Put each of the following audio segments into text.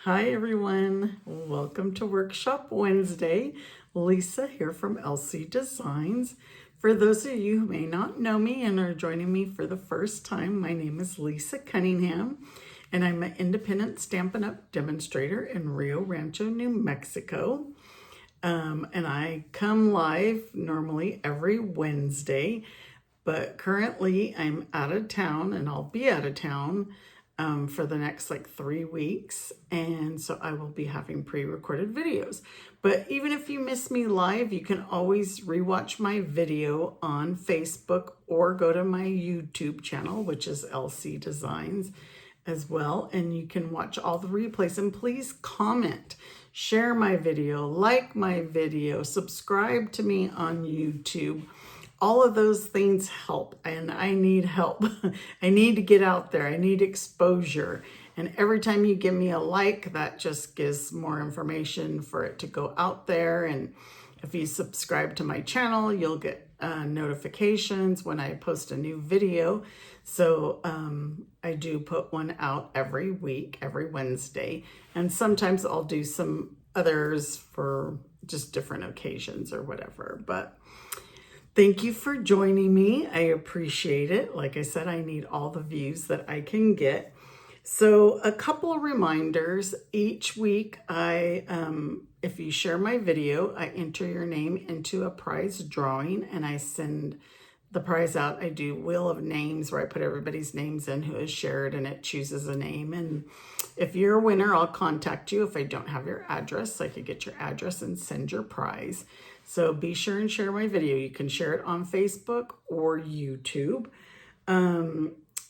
Hi everyone, welcome to Workshop Wednesday. Lisa here from LC Designs. For those of you who may not know me and are joining me for the first time, my name is Lisa Cunningham and I'm an independent Stampin' Up! Demonstrator in Rio Rancho, New Mexico. And I come live normally every Wednesday, but currently I'm out of town and I'll be out of town for the next 3 weeks, and so I will be having pre-recorded videos. But even if you miss me live, you can always rewatch my video on Facebook or go to my YouTube channel, which is LC Designs as well, and you can watch all the replays. And please comment, share my video, like my video, subscribe to me on YouTube. All of those things help, and I need help. I need to get out there. I need exposure. And every time you give me a like, that just gives more information for it to go out there. And if you subscribe to my channel, you'll get notifications when I post a new video. So I do put one out every week, every Wednesday. And sometimes I'll do some others for just different occasions or whatever. But thank you for joining me. I appreciate it. Like I said, I need all the views that I can get. So a couple of reminders. Each week, if you share my video, I enter your name into a prize drawing and I send the prize out. I do Wheel of Names where I put everybody's names in who has shared and it chooses a name. And if you're a winner, I'll contact you. If I don't have your address, I could get your address and send your prize. So be sure and share my video. You can share it on Facebook or YouTube.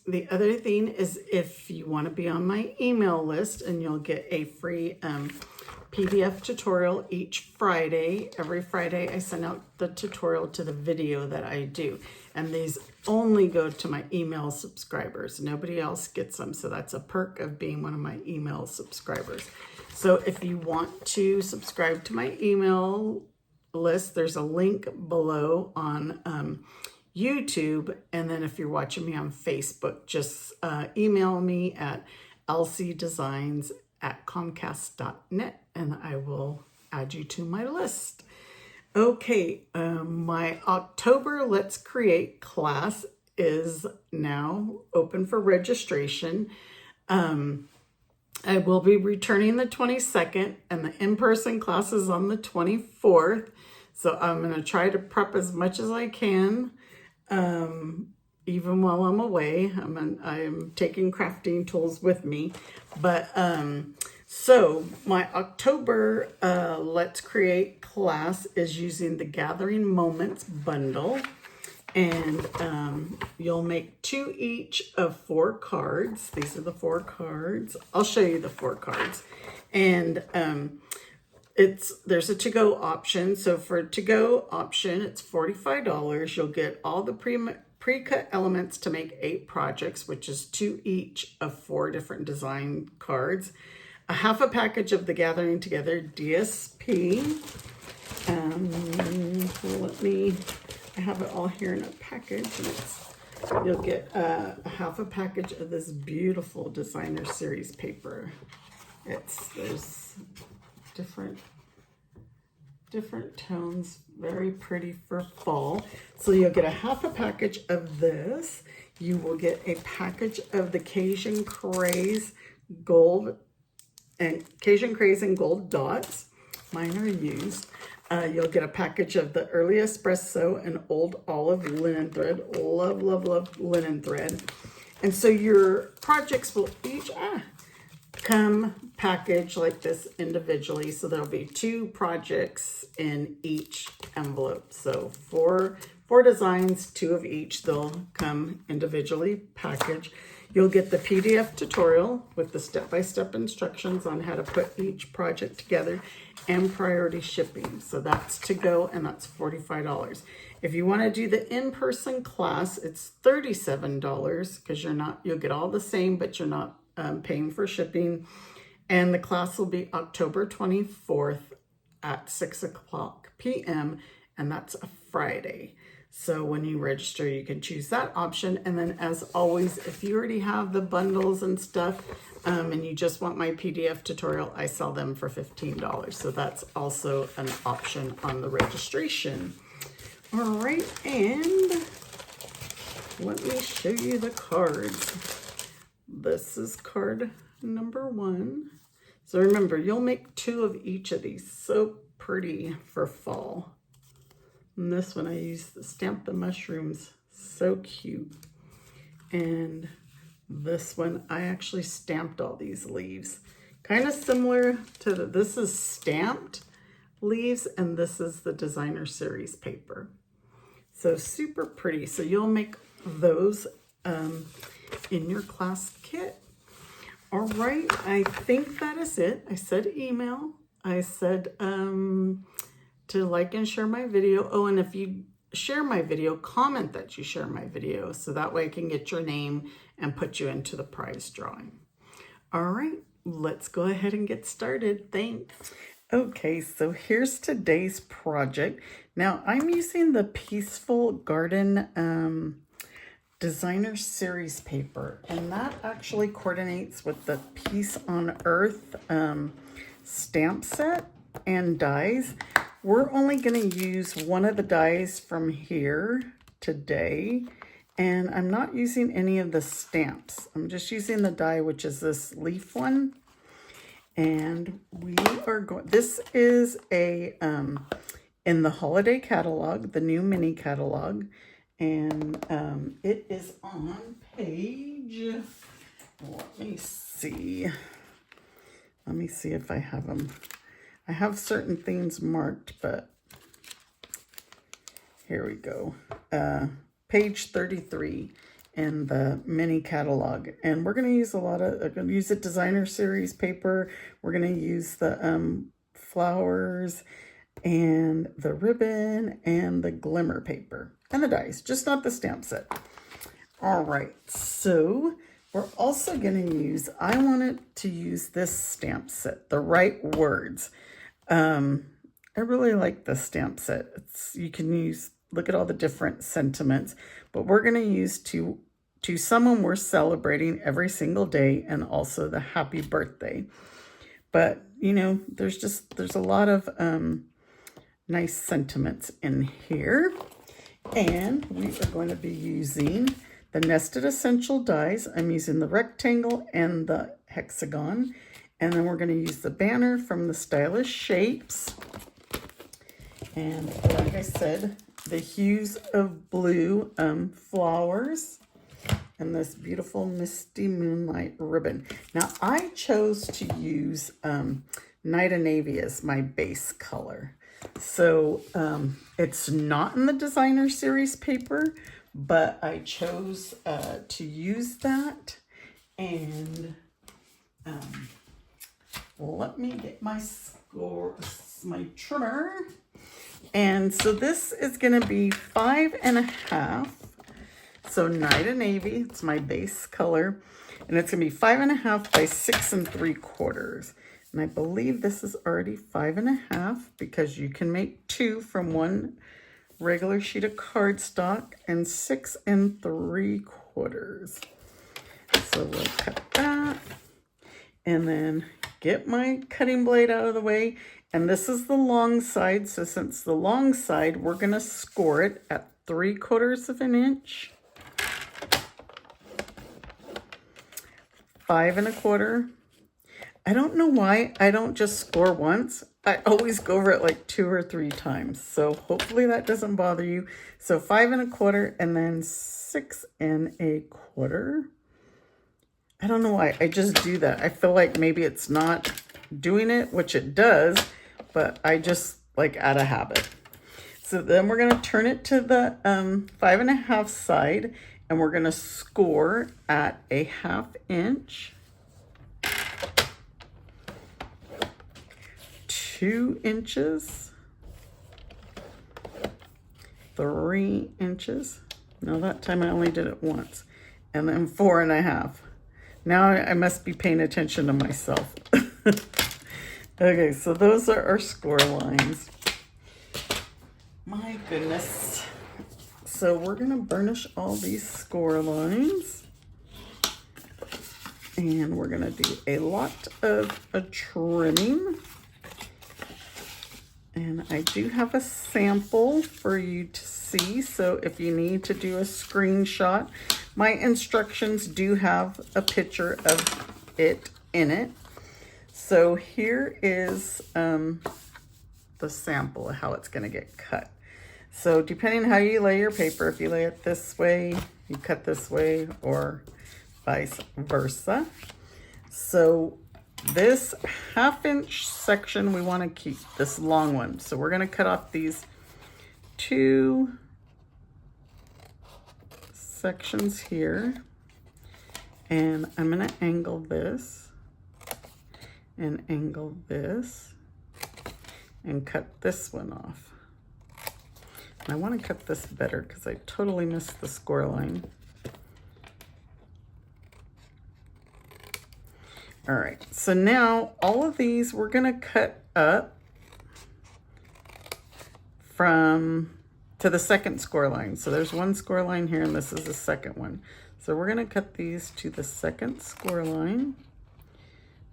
The other thing is if you want to be on my email list, and you'll get a free PDF tutorial each Friday. Every Friday I send out the tutorial to the video that I do. And these only go to my email subscribers. Nobody else gets them. So that's a perk of being one of my email subscribers. So if you want to subscribe to my email list, there's a link below on YouTube, and then if you're watching me on Facebook, just email me at lcdesigns@comcast.net and I will add you to my list. Okay, my October Let's Create class is now open for registration. I will be returning the 22nd, and the in-person class is on the 24th. So I'm going to try to prep as much as I can, even while I'm away. I'm taking crafting tools with me. But so my October Let's Create class is using the Gathering Moments bundle. And you'll make 2 each of 4 cards. These are the 4 cards. I'll show you the 4 cards. And there's a to-go option. So for a to-go option, it's $45. You'll get all the pre-cut elements to make 8 projects, which is 2 each of 4 different design cards. A half a package of the Gathering Together DSP. I have it all here in a package, and you'll get a half a package of this beautiful designer series paper. There's different tones, very pretty for fall. So you'll get a half a package of this. You will get a package of the Cajun Craze Gold and Gold dots. Mine are used. You'll get a package of the Early Espresso and Old Olive linen thread. Love, love, love linen thread. And so your projects will each come packaged like this individually. So there'll be 2 projects in each envelope. So 4 designs, 2 of each. They'll come individually packaged. You'll get the PDF tutorial with the step-by-step instructions on how to put each project together and priority shipping. So that's to go, and that's $45. If you want to do the in-person class, it's $37 because you'll get all the same, but you're not paying for shipping. And the class will be October 24th at 6:00 p.m. and that's a Friday. So when you register, you can choose that option. And then as always, if you already have the bundles and stuff, and you just want my PDF tutorial, I sell them for $15. So that's also an option on the registration. All right, and let me show you the cards. This is card number 1. So remember, you'll make 2 of each of these. So pretty for fall. And this one I used to stamp the mushrooms. So cute. And this one, I actually stamped all these leaves. Kind of similar to this is stamped leaves, and this is the designer series paper. So super pretty. So you'll make those in your class kit. All right, I think that is it. I said email. I said to like and share my video. Oh, and if you share my video, comment that you share my video, so that way I can get your name and put you into the prize drawing. All right, let's go ahead and get started. Thanks. Okay, so here's today's project. Now I'm using the Peaceful Garden designer series paper, and that actually coordinates with the Peace on Earth stamp set and dies. We're only going to use one of the dies from here today, and I'm not using any of the stamps. I'm just using the die, which is this leaf one. And we are going, this is a, in the holiday catalog, the new mini catalog, and it is on page, let me see if I have them. I have certain things marked, but here we go. Page 33 in the mini catalog. And we're going to use a designer series paper. We're going to use the flowers and the ribbon and the glimmer paper and the dies, just not the stamp set. All right, so we're also going to use, I wanted to use this stamp set, the right words. I really like this stamp set. You can use, look at all the different sentiments, but we're going to use to someone we're celebrating every single day, and also the happy birthday. But, you know, there's a lot of nice sentiments in here. And we are going to be using the Nested Essential dies. I'm using the rectangle and the hexagon. And then we're going to use the banner from the Stylish Shapes. And like I said, the hues of blue flowers and this beautiful Misty Moonlight ribbon. Now I chose to use Night of Navy as my base color. So it's not in the designer series paper, but I chose to use that. And let me get my trimmer. And so this is going to be 5.5. So Night of Navy, it's my base color. And it's going to be 5.5 by 6 3/4. And I believe this is already 5.5 because you can make 2 from one regular sheet of cardstock, and 6 3/4. So we'll cut that. And then get my cutting blade out of the way. And this is the long side. So since the long side, we're going to score it at 3/4 of an inch. 5 1/4. I don't know why I don't just score once. I always go over it like 2 or 3 times. So hopefully that doesn't bother you. So 5 1/4 and then 6 1/4. I don't know why. I just do that. I feel like maybe it's not doing it, which it does, but I just like out of habit. So then we're going to turn it to the 5.5 side, and we're going to score at a 1/2 inch, 2 inches, 3 inches. No, that time I only did it once. And then 4.5. Now I must be paying attention to myself. Okay, so those are our score lines. My goodness. So we're going to burnish all these score lines. And we're gonna do a lot of a trimming. And I do have a sample for you to see, so if you need to do a screenshot, my instructions do have a picture of it in it. So here is the sample of how it's gonna get cut. So depending on how you lay your paper, if you lay it this way, you cut this way, or vice versa. So this 1/2 inch section, we want to keep this long one. So we're going to cut off these 2 sections here. And I'm going to angle this and angle this and cut this one off. And I want to cut this better because I totally missed the score line. All right, so now all of these we're gonna cut up to the second score line. So there's one score line here and this is the second one. So we're gonna cut these to the second score line,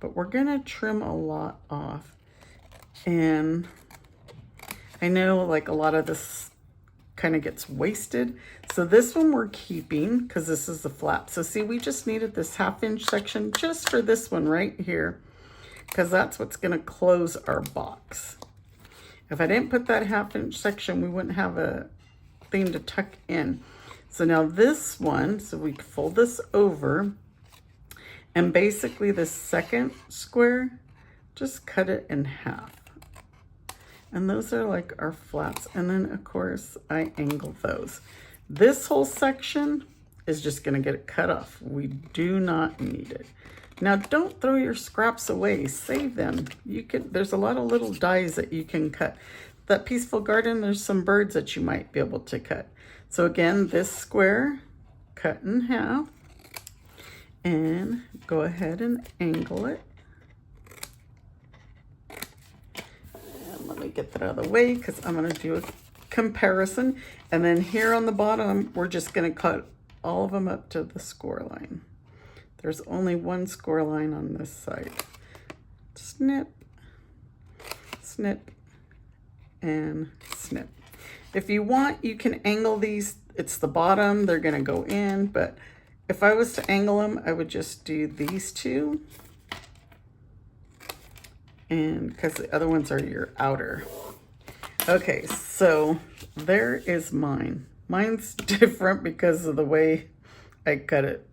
but we're gonna trim a lot off. And I know like a lot of this kind of gets wasted. So this one we're keeping because this is the flap. So see, we just needed this 1/2 inch section just for this one right here, because that's what's going to close our box. If I didn't put that 1/2 inch section, we wouldn't have a thing to tuck in. So now this one, so we fold this over, and basically the second square, just cut it in half. And those are like our flaps. And then of course I angle those. This whole section is just gonna get it cut off. We do not need it. Now don't throw your scraps away, save them. There's a lot of little dies that you can cut. That Peaceful Garden, there's some birds that you might be able to cut. So again, this square, cut in half, and go ahead and angle it. Let me get that out of the way because I'm going to do a comparison. And then here on the bottom, we're just going to cut all of them up to the score line. There's only one score line on this side. Snip, snip, and snip. If you want, you can angle these. It's the bottom, they're going to go in. But if I was to angle them, I would just do these two. And because the other ones are your outer. Okay, so there is mine. Mine's different because of the way I cut it.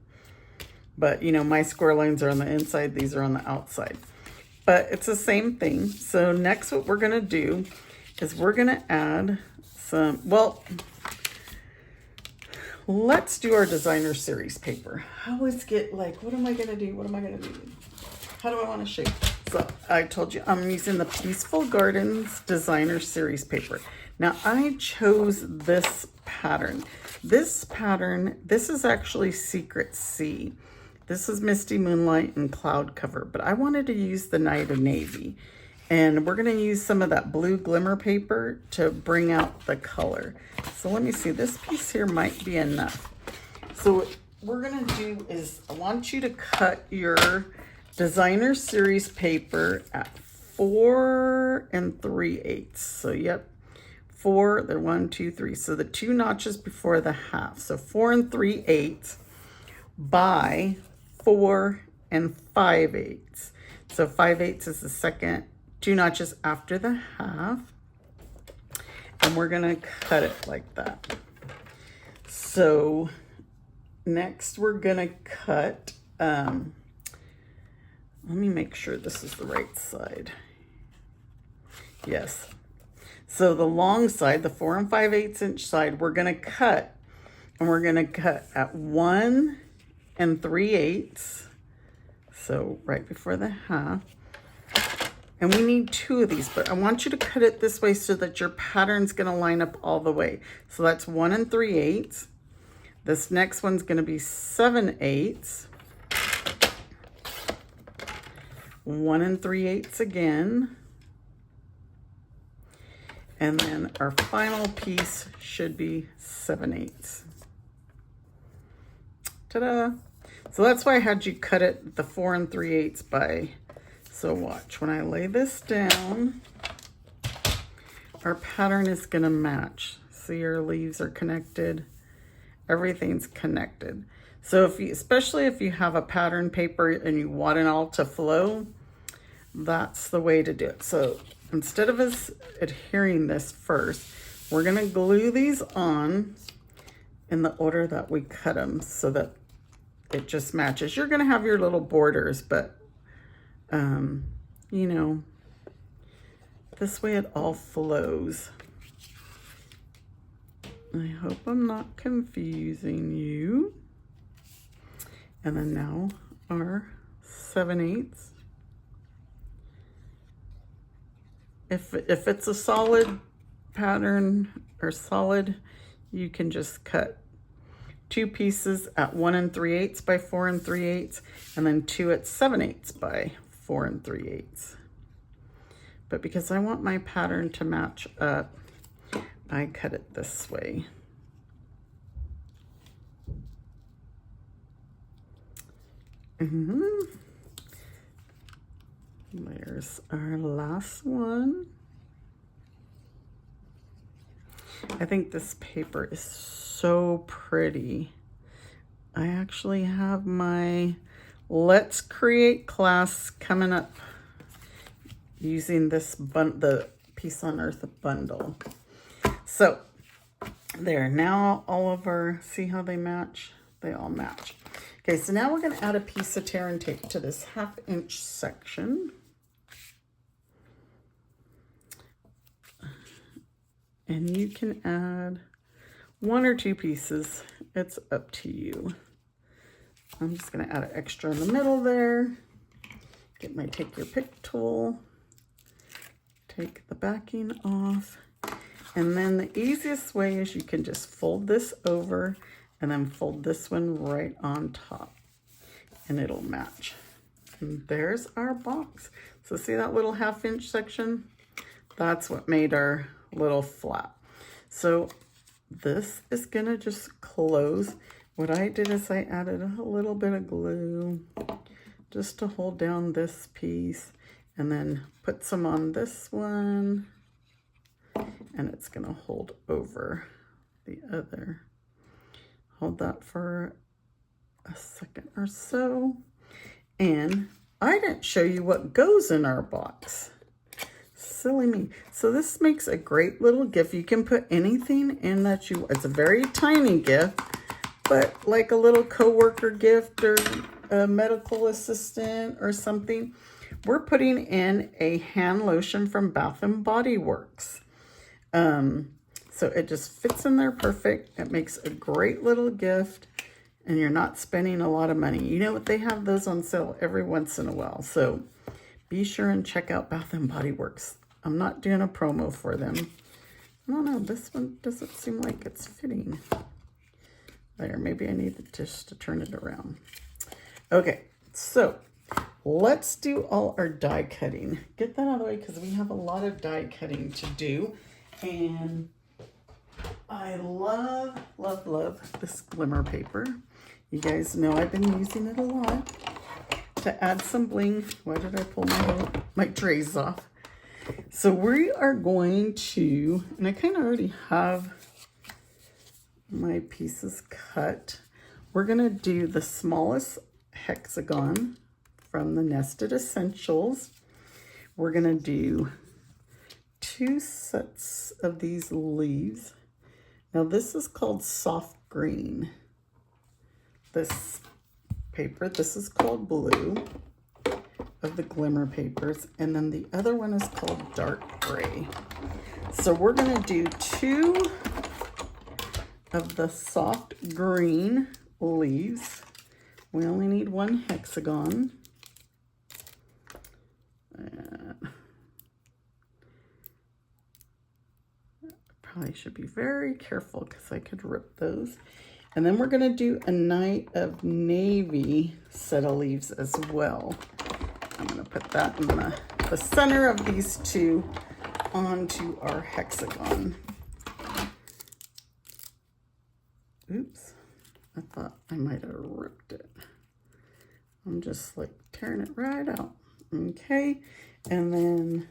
But you know, my score lines are on the inside, these are on the outside. But it's the same thing. So next what we're gonna do is we're gonna add some, well, let's do our designer series paper. I always get like, what am I gonna do? What am I gonna do? How do I wanna shape? So I told you I'm using the Peaceful Gardens designer series paper. Now I chose this pattern. This pattern, this is actually Secret Sea. This is Misty Moonlight and Cloud Cover, but I wanted to use the Night of Navy. And we're gonna use some of that blue glimmer paper to bring out the color. So let me see, this piece here might be enough. So what we're gonna do is I want you to cut your designer series paper at 4 3/8. So yep, 4, they're 1, 2, 3. So the 2 notches before the half. So 4 3/8 by 4 5/8. So 5/8 is the second 2 notches after the half. And we're gonna cut it like that. So next we're gonna cut, let me make sure this is the right side. Yes. So the long side, the 4 5/8 inch side, we're gonna cut, and we're gonna cut at 1 3/8. So right before the half. And we need 2 of these, but I want you to cut it this way so that your pattern's gonna line up all the way. So that's 1 3/8. This next one's gonna be 7/8. 1 3/8 again. And then our final piece should be 7/8. Ta-da! So that's why I had you cut it the 4 3/8 by. So watch, when I lay this down, our pattern is gonna match. See, our leaves are connected. Everything's connected. So if you, especially if you have a pattern paper and you want it all to flow, that's the way to do it. So instead of us adhering this first, we're gonna glue these on in the order that we cut them so that it just matches. You're gonna have your little borders, but you know, this way it all flows. I hope I'm not confusing you. And then now our 7/8. If it's a solid pattern or solid, you can just cut 2 pieces at 1 3/8 by 4 3/8, and then 2 at 7/8 by 4 3/8. But because I want my pattern to match up, I cut it this way. There's our last one. I think this paper is so pretty. I actually have my Let's Create class coming up using this the Peace on Earth bundle. So there, now all of our, see how they match? They all match. Okay, so now we're going to add a piece of tear and tape to this 1/2 inch section. And you can add 1 or 2 pieces. It's up to you. I'm just going to add an extra in the middle there. Get my Take Your Pick tool. Take the backing off. And then the easiest way is you can just fold this over and then fold this one right on top. And it'll match. And there's our box. So see that little 1/2 inch section? That's what made our little flap. So this is gonna just close. What I did is I added a little bit of glue just to hold down this piece, and then put some on this one, and it's gonna hold over the other. Hold that for a second or so. And I didn't show you what goes in our box. Silly me. So this makes a great little gift. You can put anything in that you, it's a very tiny gift, but like a little coworker gift or a medical assistant or something. We're putting in a hand lotion from Bath and Body Works. So it just fits in there perfect. It makes a great little gift, and you're not spending a lot of money. You know what? They have those on sale every once in a while. So be sure and check out Bath and Body Works. I'm not doing a promo for them. I don't know, this one doesn't seem like it's fitting. There, maybe I need just to turn it around. Okay, so let's do all our die cutting. Get that out of the way because we have a lot of die cutting to do. And I love, love, love this glimmer paper. You guys know I've been using it a lot to add some bling. Why did I pull my trays off? So we are going to, and I kind of already have my pieces cut. We're going to do the smallest hexagon from the Nested Essentials. We're going to do 2 sets of these leaves. Now this is called soft green. This paper, this is called blue of the glimmer papers, and then the other one is called dark gray. So we're going to do 2 of the soft green leaves. We only need 1 hexagon. Probably should be very careful because I could rip those. And then we're going to do a night of navy set of leaves as well. I'm going to put that in the center of these 2 onto our hexagon. Oops, I thought I might have ripped it. I'm just like tearing it right out. Okay, and then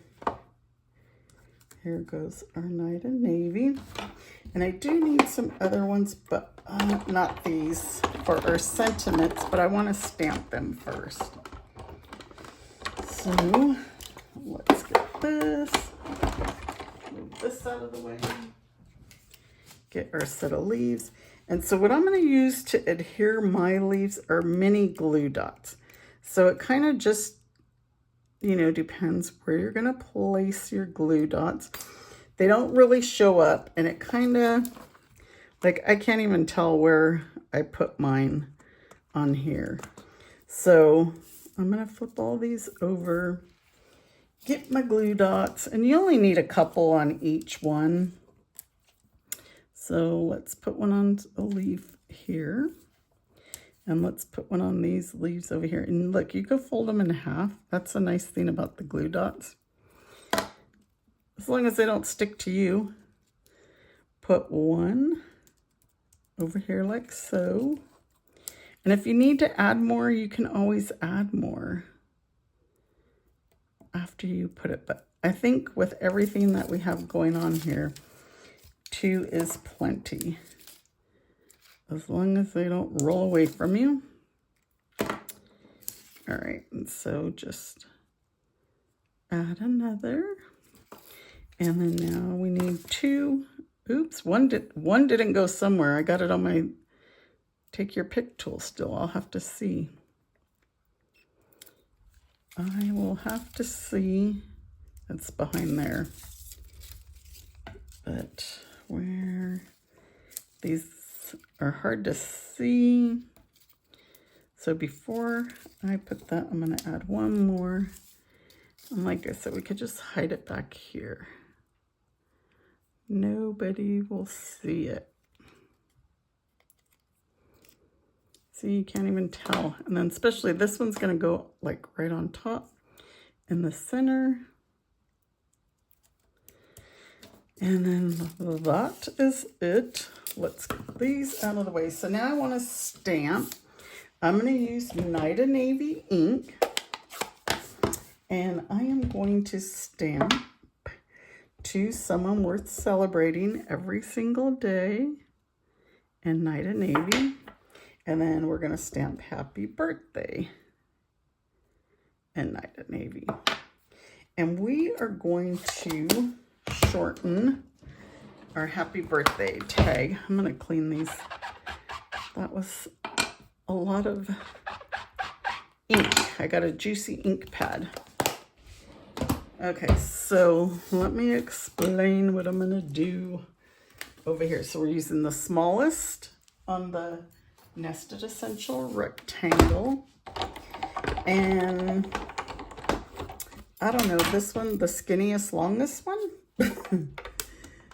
here goes our Night of Navy. And I do need some other ones, but not these for our sentiments, but I want to stamp them first. So let's get this, move this out of the way, get our set of leaves. And so what I'm going to use to adhere my leaves are mini glue dots. So it kind of just, you know, depends where you're going to place your glue dots. They don't really show up, and it kind of, like, I can't even tell where I put mine on here. So I'm going to flip all these over, get my glue dots, and you only need a couple on each one. So let's put one on a leaf here, and let's put one on these leaves over here. And look, you can fold them in half. That's a nice thing about the glue dots. As long as they don't stick to you. Put one over here like so. And if you need to add more, you can always add more after you put it. But I think with everything that we have going on here, 2 is plenty. As long as they don't roll away from you. All right, and so just add another. And then now we need 2. Oops, one didn't go somewhere. I got it on my take your pick tool still. I'll have to see. I will have to see. It's behind there. But where these are hard to see. So before I put that, I'm going to add one more. And like I said, we could just hide it back here. Nobody will see it. See, you can't even tell. And then especially this one's going to go like right on top in the center. And then that is it. Let's get these out of the way. So now I want to stamp. I'm going to use Night of Navy ink. And I am going to stamp to someone worth celebrating every single day and Night of Navy. And then we're going to stamp Happy Birthday and Night of Navy. And we are going to shorten our Happy Birthday tag. I'm going to clean these. That was a lot of ink. I got a juicy ink pad. Okay, so let me explain what I'm going to do over here. So we're using the smallest on the Nested Essential rectangle. And I don't know, this one, the skinniest, longest one.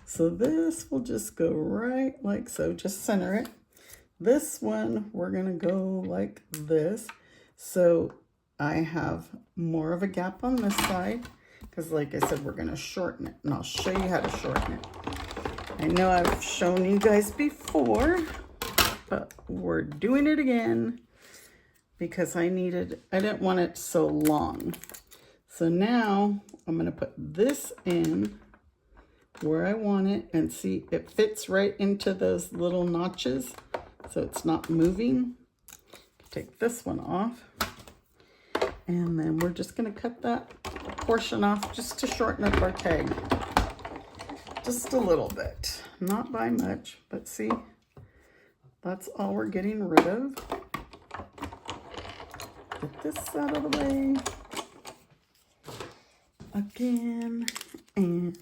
So this will just go right like so, just center it. This one, we're going to go like this. So I have more of a gap on this side. Because like I said, we're going to shorten it. And I'll show you how to shorten it. I know I've shown you guys before, but we're doing it again. Because I didn't want it so long. So now I'm going to put this in where I want it. And see, it fits right into those little notches. So it's not moving. Take this one off. And then we're just going to cut that portion off just to shorten up our tag. Just a little bit. Not by much, but see, that's all we're getting rid of. Get this out of the way. Again. And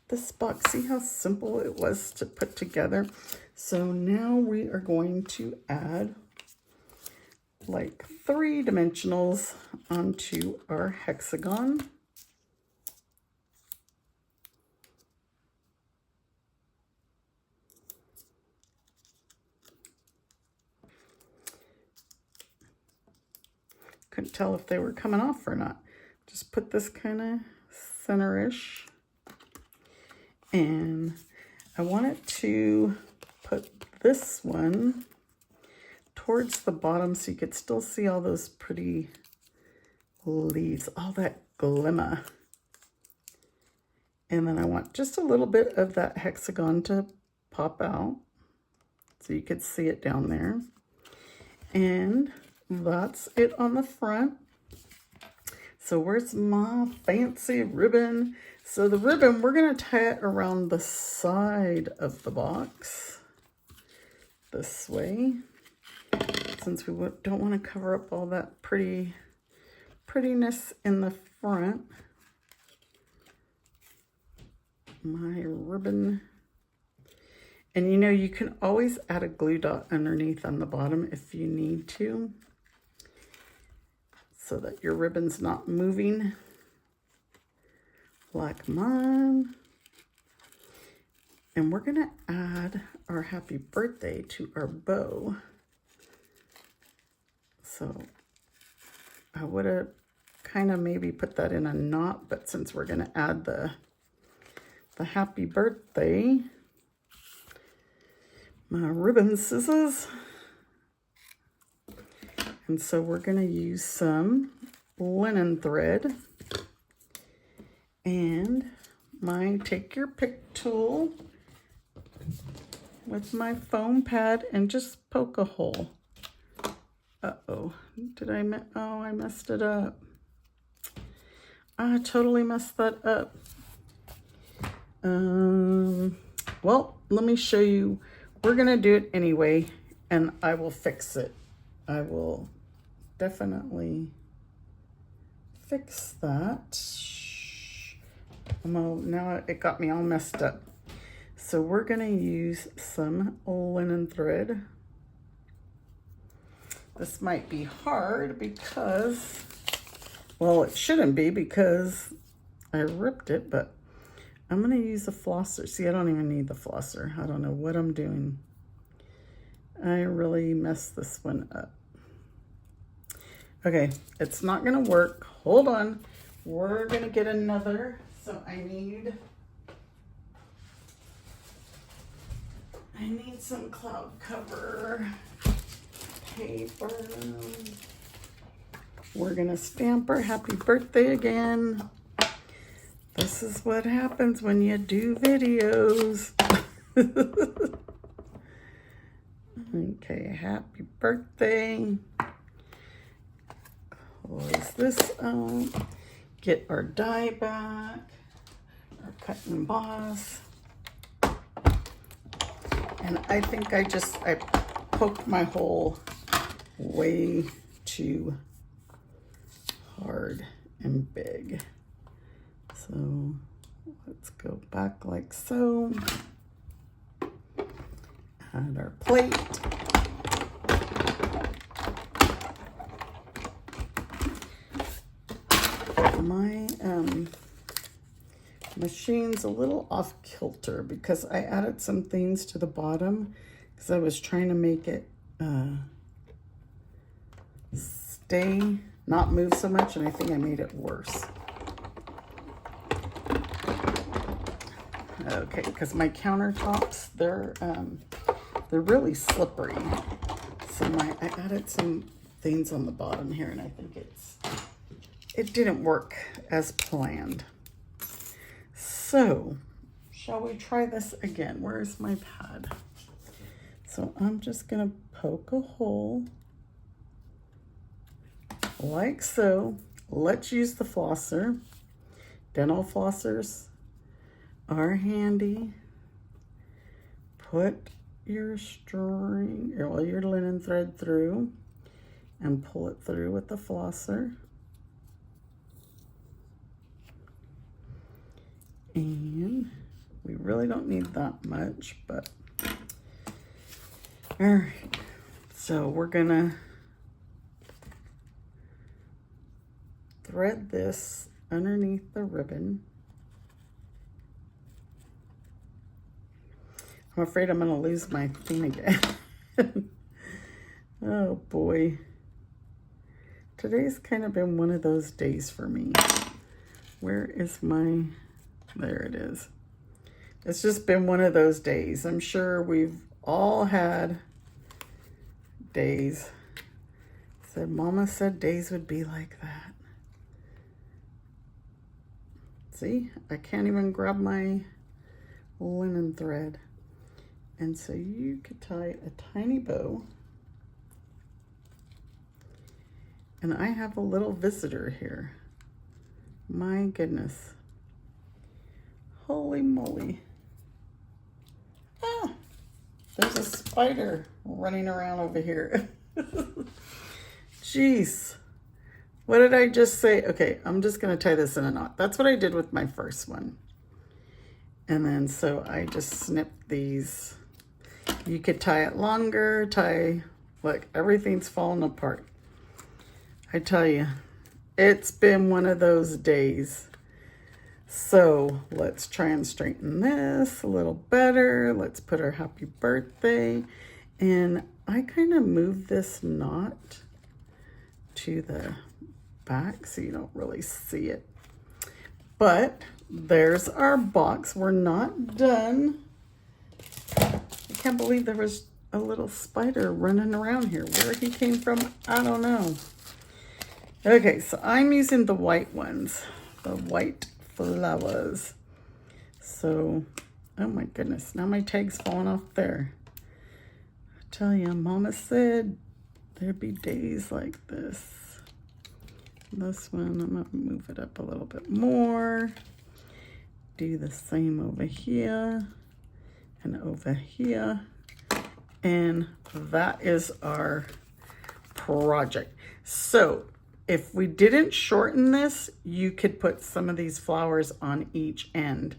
this box, see how simple it was to put together? So now we are going to add like 3 dimensionals onto our hexagon. Couldn't tell if they were coming off or not. Just put this kind of center-ish. And I wanted to put this one towards the bottom so you could still see all those pretty leaves, all that glimmer. And then I want just a little bit of that hexagon to pop out so you could see it down there. And that's it on the front. So where's my fancy ribbon? So the ribbon, we're going to tie it around the side of the box this way, since we don't want to cover up all that prettiness in the front. My ribbon. And you know, you can always add a glue dot underneath on the bottom if you need to, so that your ribbon's not moving like mine. And we're gonna add our happy birthday to our bow. So I would have kind of maybe put that in a knot, but since we're gonna add the happy birthday, my ribbon scissors. And so we're going to use some linen thread and my take your pick tool with my foam pad and just poke a hole. Uh-oh, I messed it up. I totally messed that up. Well, let me show you. We're going to do it anyway, and I will fix it. I will definitely fix that. Now it got me all messed up. So we're going to use some linen thread. This might be hard because, well, it shouldn't be because I ripped it, but I'm going to use a flosser. See, I don't even need the flosser. I don't know what I'm doing. I really messed this one up. Okay, it's not going to work. Hold on. We're going to get another. So I need some cloud cover paper. We're going to stamp our happy birthday again. This is what happens when you do videos. Okay, happy birthday. Close this up. Get our die back. Our cut and emboss. And I think I poked my hole way too hard and big. So let's go back like so. Add our plate. My machine's a little off kilter because I added some things to the bottom because I was trying to make it not move so much, and I think I made it worse. Okay, because my countertops, they're really slippery. So I added some things on the bottom here, and I think it didn't work as planned. So, shall we try this again? Where's my pad? So I'm just gonna poke a hole like so. Let's use the flosser. Dental flossers are handy. Put your string, or your linen thread through and pull it through with the flosser. And we really don't need that much, but all right. So we're gonna thread this underneath the ribbon. I'm afraid I'm gonna lose my thing again. Oh boy. Today's kind of been one of those days for me. Where is my, there it is. It's just been one of those days. I'm sure we've all had days. Said Mama said days would be like that. See, I can't even grab my linen thread. And so you could tie a tiny bow. And I have a little visitor here. My goodness. Holy moly. Ah, there's a spider running around over here. Jeez. What did I just say? Okay, I'm just going to tie this in a knot. That's what I did with my first one. And then so I just snipped these. You could tie it longer, look, everything's falling apart. I tell you, it's been one of those days. So let's try and straighten this a little better. Let's put our happy birthday. And I kind of moved this knot to the back so you don't really see it. But there's our box. We're not done. I can't believe there was a little spider running around here. Where he came from, I don't know. Okay, so I'm using the white ones, the white flowers. So, oh my goodness, now my tag's falling off there. I tell you, Mama said there'd be days like this. This one, I'm gonna move it up a little bit more. Do the same over here and over here. And that is our project. So if we didn't shorten this, you could put some of these flowers on each end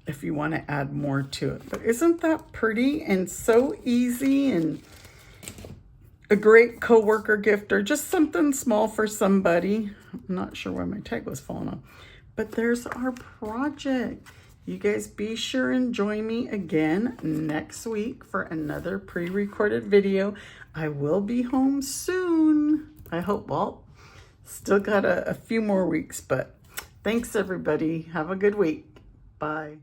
if you want to add more to it. But isn't that pretty and so easy and a great coworker gift or just something small for somebody? I'm not sure where my tag was falling off, but there's our project. You guys be sure and join me again next week for another pre-recorded video. I will be home soon. I hope, well, still got a few more weeks, but thanks everybody. Have a good week. Bye.